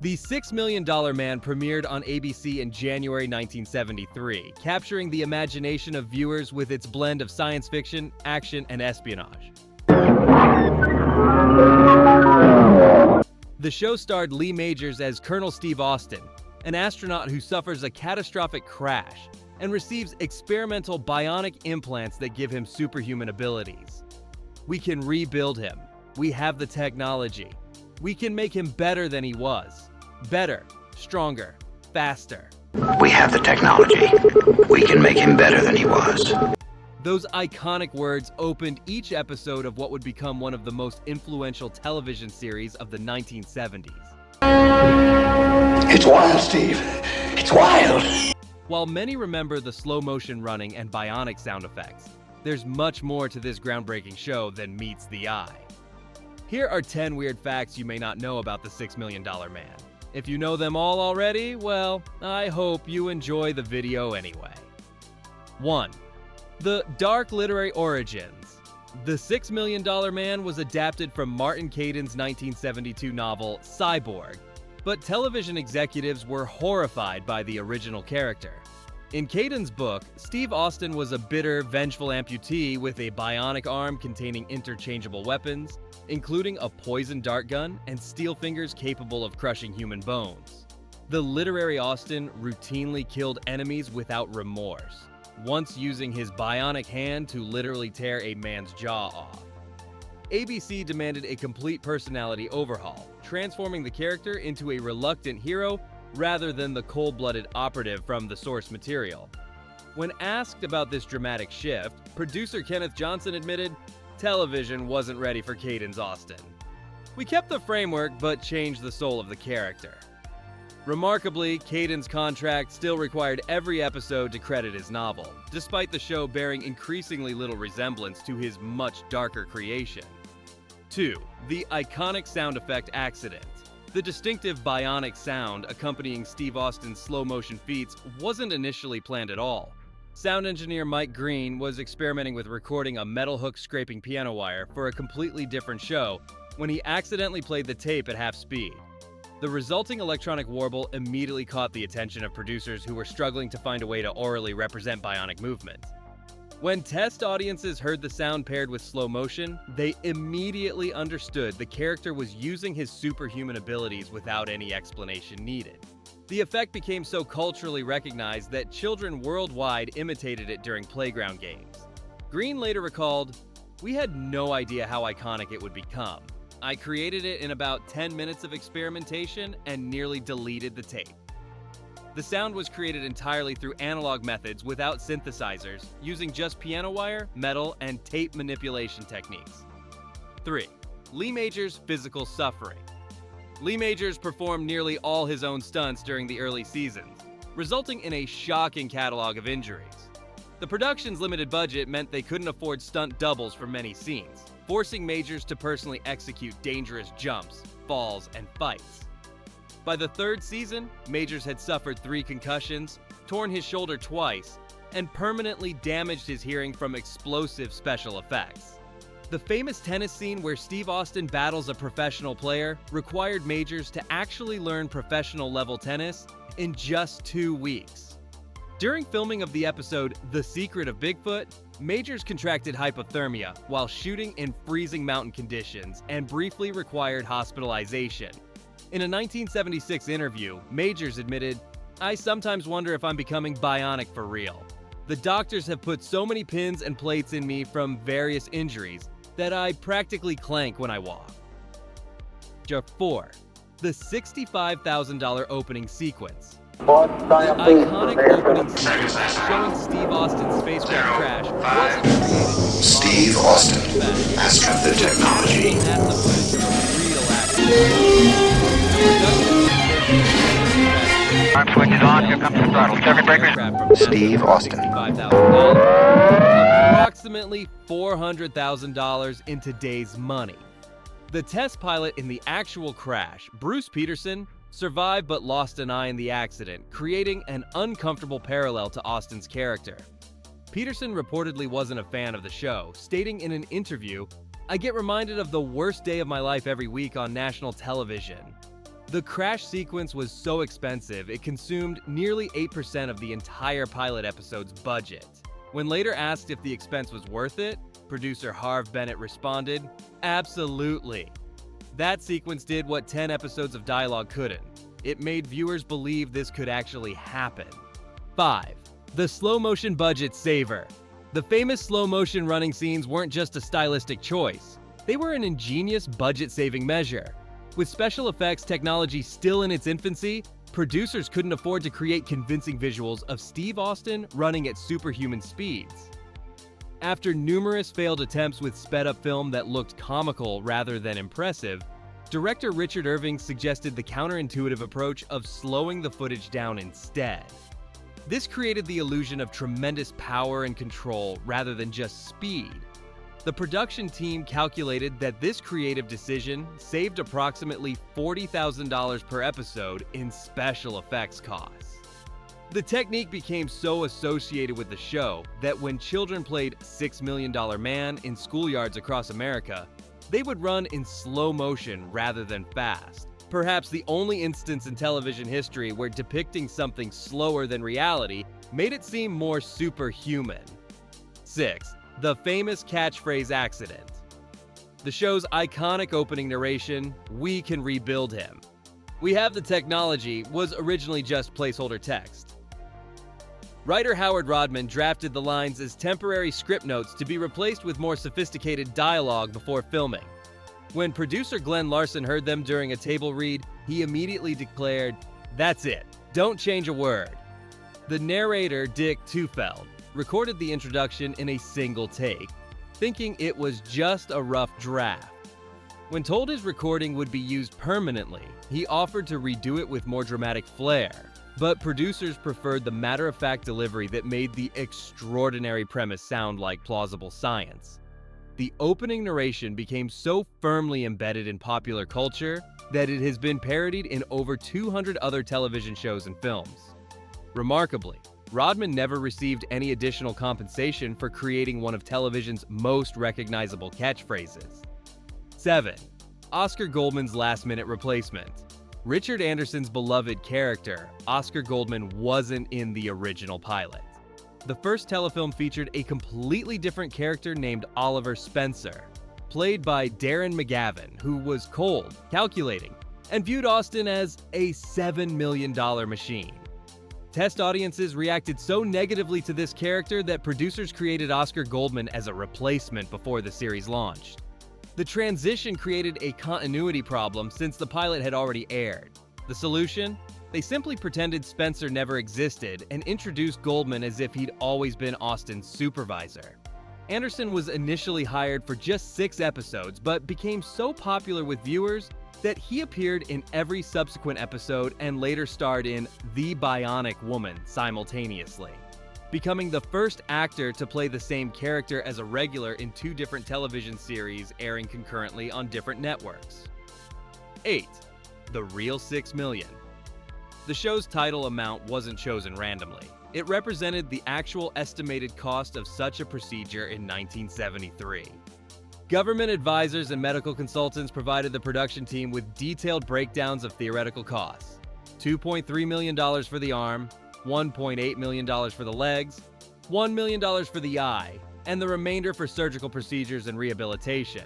The $6 Million Man premiered on ABC in January 1973, capturing the imagination of viewers with its blend of science fiction, action, and espionage. The show starred Lee Majors as Colonel Steve Austin, an astronaut who suffers a catastrophic crash and receives experimental bionic implants that give him superhuman abilities. We can rebuild him. We have the technology. We can make him better than he was. Better, stronger, faster. We have the technology. We can make him better than he was. Those iconic words opened each episode of what would become one of the most influential television series of the 1970s. It's wild, Steve. It's wild. While many remember the slow-motion running and bionic sound effects, there's much more to this groundbreaking show than meets the eye. Here are 10 weird facts you may not know about the $6 Million Man. If you know them all already, well, I hope you enjoy the video anyway. 1. The dark literary origins. The $6 Million Man was adapted from Martin Caden's 1972 novel, Cyborg, but television executives were horrified by the original character. In Caden's book, Steve Austin was a bitter, vengeful amputee with a bionic arm containing interchangeable weapons, including a poison dart gun and steel fingers capable of crushing human bones. The literary Austin routinely killed enemies without remorse, once using his bionic hand to literally tear a man's jaw off. ABC demanded a complete personality overhaul, transforming the character into a reluctant hero rather than the cold-blooded operative from the source material. When asked about this dramatic shift, producer Kenneth Johnson admitted, "Television wasn't ready for Caden's Austin. We kept the framework but changed the soul of the character." Remarkably, Caden's contract still required every episode to credit his novel, despite the show bearing increasingly little resemblance to his much darker creation. 2. The iconic sound effect accident. The distinctive bionic sound accompanying Steve Austin's slow-motion feats wasn't initially planned at all. Sound engineer Mike Green was experimenting with recording a metal hook scraping piano wire for a completely different show when he accidentally played the tape at half speed. The resulting electronic warble immediately caught the attention of producers who were struggling to find a way to orally represent bionic movement. When test audiences heard the sound paired with slow motion, they immediately understood the character was using his superhuman abilities without any explanation needed. The effect became so culturally recognized that children worldwide imitated it during playground games. Green later recalled, "We had no idea how iconic it would become. I created it in about 10 minutes of experimentation and nearly deleted the tape." The sound was created entirely through analog methods without synthesizers, using just piano wire, metal, and tape manipulation techniques. 3. Lee Majors' physical suffering. Lee Majors performed nearly all his own stunts during the early seasons, resulting in a shocking catalog of injuries. The production's limited budget meant they couldn't afford stunt doubles for many scenes, forcing Majors to personally execute dangerous jumps, falls, and fights. By the third season, Majors had suffered 3 concussions, torn his shoulder twice, and permanently damaged his hearing from explosive special effects. The famous tennis scene where Steve Austin battles a professional player required Majors to actually learn professional-level tennis in just 2 weeks. During filming of the episode The Secret of Bigfoot, Majors contracted hypothermia while shooting in freezing mountain conditions and briefly required hospitalization. In a 1976 interview, Majors admitted, "I sometimes wonder if I'm becoming bionic for real. The doctors have put so many pins and plates in me from various injuries that I practically clank when I walk." 4. The $65,000 opening sequence. The iconic opening sequence showing Steve Austin's spacecraft crash wasn't created to be Steve Austin, master of the technology. NASA footage from real action. Arm switch is on, here comes the throttle. Circuit breaker. Steve Austin. Approximately $400,000 in today's money. The test pilot in the actual crash, Bruce Peterson, survived but lost an eye in the accident, creating an uncomfortable parallel to Austin's character. Peterson reportedly wasn't a fan of the show, stating in an interview, "I get reminded of the worst day of my life every week on national television. The crash sequence was so expensive, it consumed nearly 8% of the entire pilot episode's budget. When later asked if the expense was worth it, producer Harve Bennett responded, "Absolutely." That sequence did what 10 episodes of dialogue couldn't. It made viewers believe this could actually happen. 5. The slow motion budget saver. The famous slow motion running scenes weren't just a stylistic choice. They were an ingenious budget-saving measure. With special effects technology still in its infancy, producers couldn't afford to create convincing visuals of Steve Austin running at superhuman speeds. After numerous failed attempts with sped-up film that looked comical rather than impressive, director Richard Irving suggested the counterintuitive approach of slowing the footage down instead. This created the illusion of tremendous power and control rather than just speed. The production team calculated that this creative decision saved approximately $40,000 per episode in special effects costs. The technique became so associated with the show that when children played $6 Million Man in schoolyards across America, they would run in slow motion rather than fast. Perhaps the only instance in television history where depicting something slower than reality made it seem more superhuman. 6. The famous catchphrase accident. The show's iconic opening narration, "We can rebuild him. We have the technology," was originally just placeholder text. Writer Howard Rodman drafted the lines as temporary script notes to be replaced with more sophisticated dialogue before filming. When producer Glenn Larson heard them during a table read, he immediately declared, "That's it, don't change a word." The narrator, Dick Tufeld, recorded the introduction in a single take, thinking it was just a rough draft. When told his recording would be used permanently, he offered to redo it with more dramatic flair, but producers preferred the matter-of-fact delivery that made the extraordinary premise sound like plausible science. The opening narration became so firmly embedded in popular culture that it has been parodied in over 200 other television shows and films. Remarkably, Rodman never received any additional compensation for creating one of television's most recognizable catchphrases. 7. Oscar Goldman's last-minute replacement. Richard Anderson's beloved character, Oscar Goldman, wasn't in the original pilot. The first telefilm featured a completely different character named Oliver Spencer, played by Darren McGavin, who was cold, calculating, and viewed Austin as a $7 million machine. Test audiences reacted so negatively to this character that producers created Oscar Goldman as a replacement before the series launched. The transition created a continuity problem since the pilot had already aired. The solution? They simply pretended Spencer never existed and introduced Goldman as if he'd always been Austin's supervisor. Anderson was initially hired for just 6 episodes, but became so popular with viewers that he appeared in every subsequent episode and later starred in The Bionic Woman simultaneously, becoming the first actor to play the same character as a regular in 2 different television series airing concurrently on different networks. 8. The Real 6 Million. The show's title amount wasn't chosen randomly. It represented the actual estimated cost of such a procedure in 1973. Government advisors and medical consultants provided the production team with detailed breakdowns of theoretical costs. $2.3 million for the arm, $1.8 million for the legs, $1 million for the eye, and the remainder for surgical procedures and rehabilitation.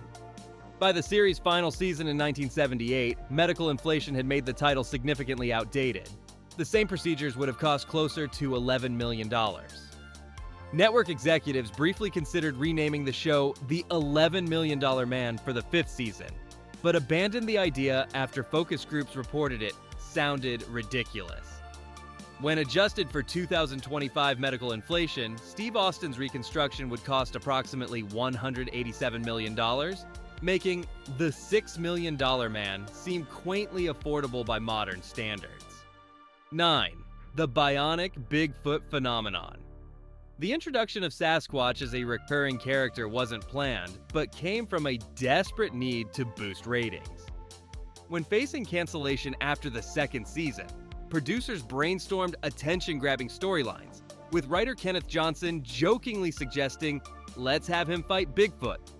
By the series' final season in 1978, medical inflation had made the title significantly outdated. The same procedures would have cost closer to $11 million. Network executives briefly considered renaming the show The $11 Million Man for the 5th season, but abandoned the idea after focus groups reported it sounded ridiculous. When adjusted for 2025 medical inflation, Steve Austin's reconstruction would cost approximately $187 million, making the $6 Million Man seem quaintly affordable by modern standards. 9. The Bionic Bigfoot phenomenon. The introduction of Sasquatch as a recurring character wasn't planned, but came from a desperate need to boost ratings. When facing cancellation after the 2nd season, producers brainstormed attention-grabbing storylines, with writer Kenneth Johnson jokingly suggesting, "Let's have him fight Bigfoot."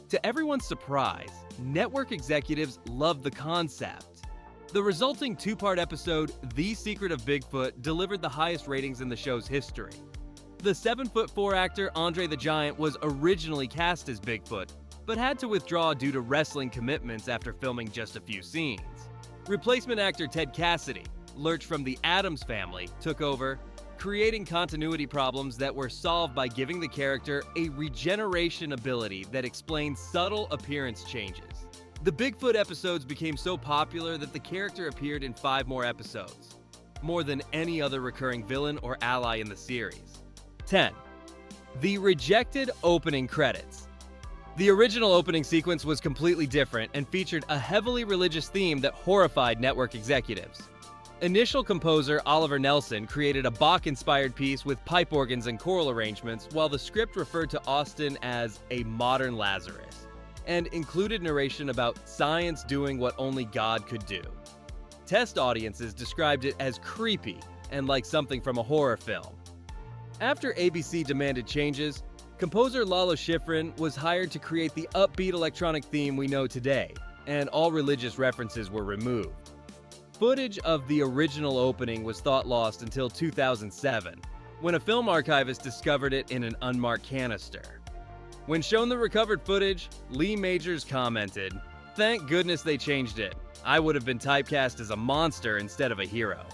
To everyone's surprise, network executives loved the concept. The resulting two-part episode, The Secret of Bigfoot, delivered the highest ratings in the show's history. The 7'4" actor Andre the Giant was originally cast as Bigfoot, but had to withdraw due to wrestling commitments after filming just a few scenes. Replacement actor Ted Cassidy, Lurch from the Addams Family, took over, creating continuity problems that were solved by giving the character a regeneration ability that explains subtle appearance changes. The Bigfoot episodes became so popular that the character appeared in 5 more episodes, more than any other recurring villain or ally in the series. 10. The rejected opening credits. The original opening sequence was completely different and featured a heavily religious theme that horrified network executives. Initial composer Oliver Nelson created a Bach-inspired piece with pipe organs and choral arrangements, while the script referred to Austin as a modern Lazarus, and included narration about science doing what only God could do. Test audiences described it as creepy and like something from a horror film. After ABC demanded changes, composer Lalo Schifrin was hired to create the upbeat electronic theme we know today, and all religious references were removed. Footage of the original opening was thought lost until 2007, when a film archivist discovered it in an unmarked canister. When shown the recovered footage, Lee Majors commented, "Thank goodness they changed it. I would have been typecast as a monster instead of a hero."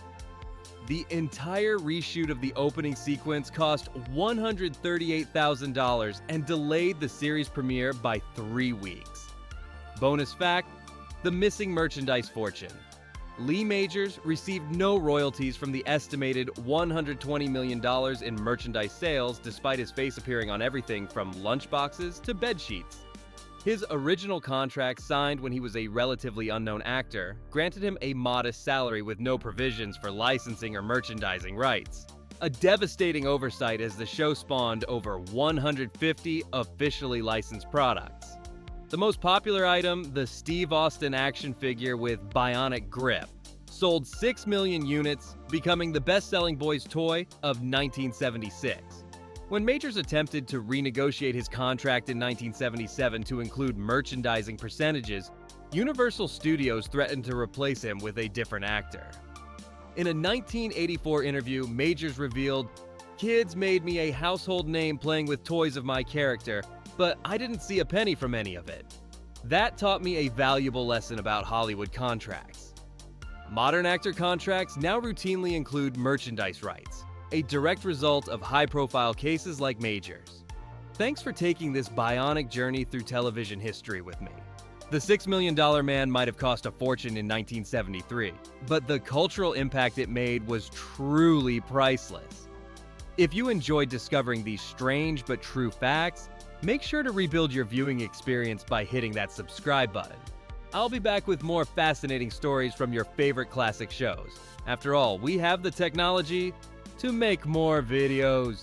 The entire reshoot of the opening sequence cost $138,000 and delayed the series premiere by 3 weeks. Bonus fact, the missing merchandise fortune. Lee Majors received no royalties from the estimated $120 million in merchandise sales, despite his face appearing on everything from lunchboxes to bedsheets. His original contract, signed when he was a relatively unknown actor, granted him a modest salary with no provisions for licensing or merchandising rights. A devastating oversight, as the show spawned over 150 officially licensed products. The most popular item, the Steve Austin action figure with Bionic grip, sold 6 million units, becoming the best-selling boys' toy of 1976. When Majors attempted to renegotiate his contract in 1977 to include merchandising percentages, Universal Studios threatened to replace him with a different actor. In a 1984 interview, Majors revealed, "Kids made me a household name playing with toys of my character, but I didn't see a penny from any of it. That taught me a valuable lesson about Hollywood contracts." Modern actor contracts now routinely include merchandise rights, a direct result of high-profile cases like Majors. Thanks for taking this bionic journey through television history with me. The $6 Million Man might have cost a fortune in 1973, but the cultural impact it made was truly priceless. If you enjoyed discovering these strange but true facts, make sure to rebuild your viewing experience by hitting that subscribe button. I'll be back with more fascinating stories from your favorite classic shows. After all, we have the technology to make more videos.